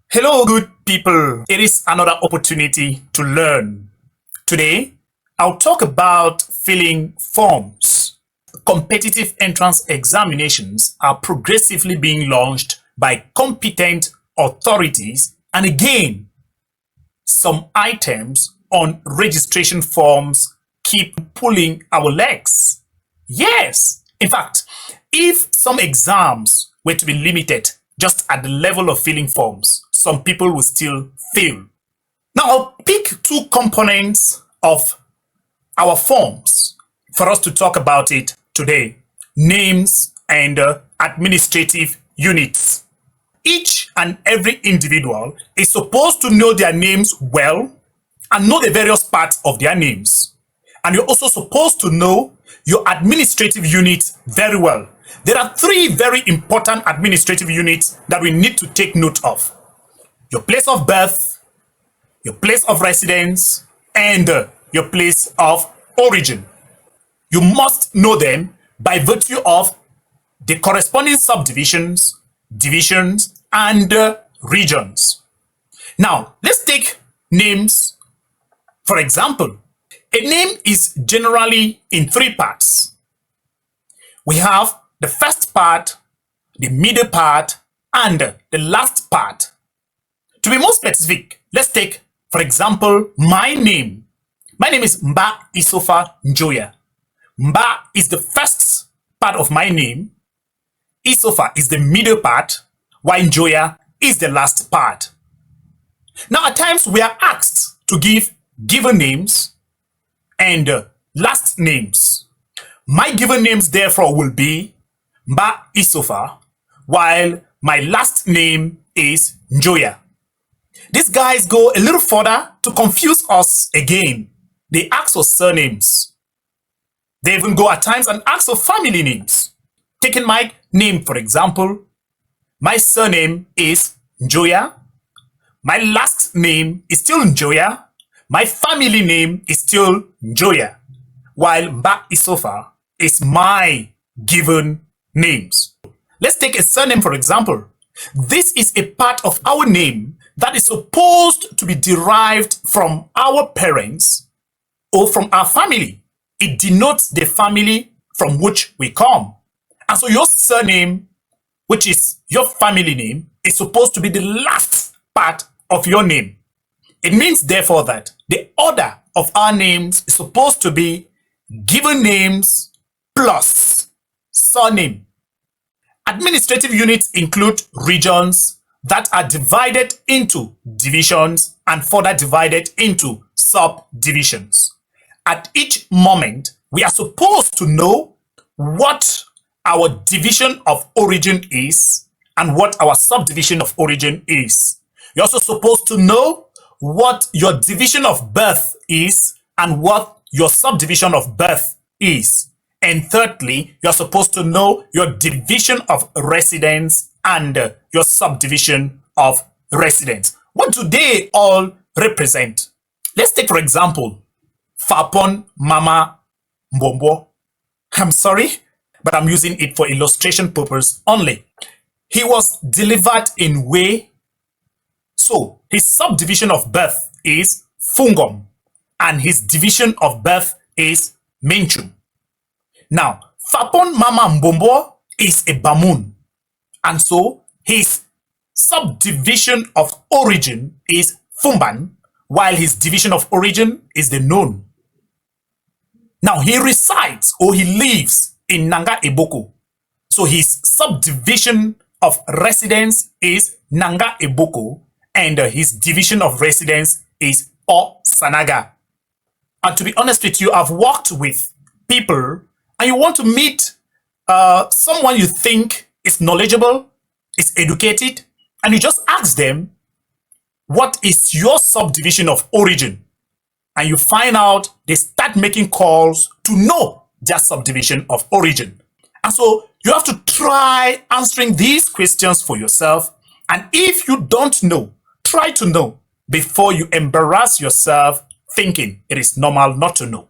Hello, good people. It is another opportunity to learn. Today, I'll talk about filling forms. Competitive entrance examinations are progressively being launched by competent authorities, and again, some items on registration forms keep pulling our legs. Yes, in fact, if some exams were to be limited just at the level of filling forms, some people will still fail. Now, I'll pick two components of our forms for us to talk about it today: names and administrative units. Each and every individual is supposed to know their names well and know the various parts of their names. And you're also supposed to know your administrative units very well. There are three very important administrative units that we need to take note of: your place of birth, your place of residence, and your place of origin. You must know them by virtue of the corresponding subdivisions, divisions, and regions. Now, let's take names. For example, a name is generally in three parts. We have the first part, the middle part, and the last part. To be more specific, let's take, for example, my name. My name is Mba Isofa Njoya. Mba is the first part of my name. Isofa is the middle part, while Njoya is the last part. Now, at times we are asked to give given names and last names. My given names, therefore, will be Mba Isofa, while my last name is Njoya. These guys go a little further to confuse us again. They ask for surnames. They even go at times and ask for family names. Taking my name, for example, my surname is Njoya. My last name is still Njoya. My family name is still Njoya. While Mba Isofa is my given names. Let's take a surname, for example. This is a part of our name that is supposed to be derived from our parents or from our family. It denotes the family from which we come. And so your surname, which is your family name, is supposed to be the last part of your name. It means, therefore, that the order of our names is supposed to be given names plus surname. Administrative units include regions that are divided into divisions and further divided into subdivisions. At each moment, we are supposed to know what our division of origin is and what our subdivision of origin is. You're also supposed to know what your division of birth is and what your subdivision of birth is. And thirdly, you're supposed to know your division of residence and your subdivision of residence. What do they all represent? Let's take, for example, Fapon Mama Mbombo. I'm sorry, but I'm using it for illustration purpose only. He was delivered in Way. So his subdivision of birth is Fungom, and his division of birth is Menchum. Now, Fapon Mama Mbombo is a Bamun, and so his subdivision of origin is Fumban, while his division of origin is the Non. Now, he resides or he lives in Nanga Eboko, so his subdivision of residence is Nanga Eboko, and his division of residence is O Sanaga. And to be honest with you, I've worked with people and you want to meet someone you think is knowledgeable, is educated, and you just ask them, what is your subdivision of origin? And you find out they start making calls to know their subdivision of origin. And so you have to try answering these questions for yourself. And if you don't know, try to know before you embarrass yourself thinking it is normal not to know.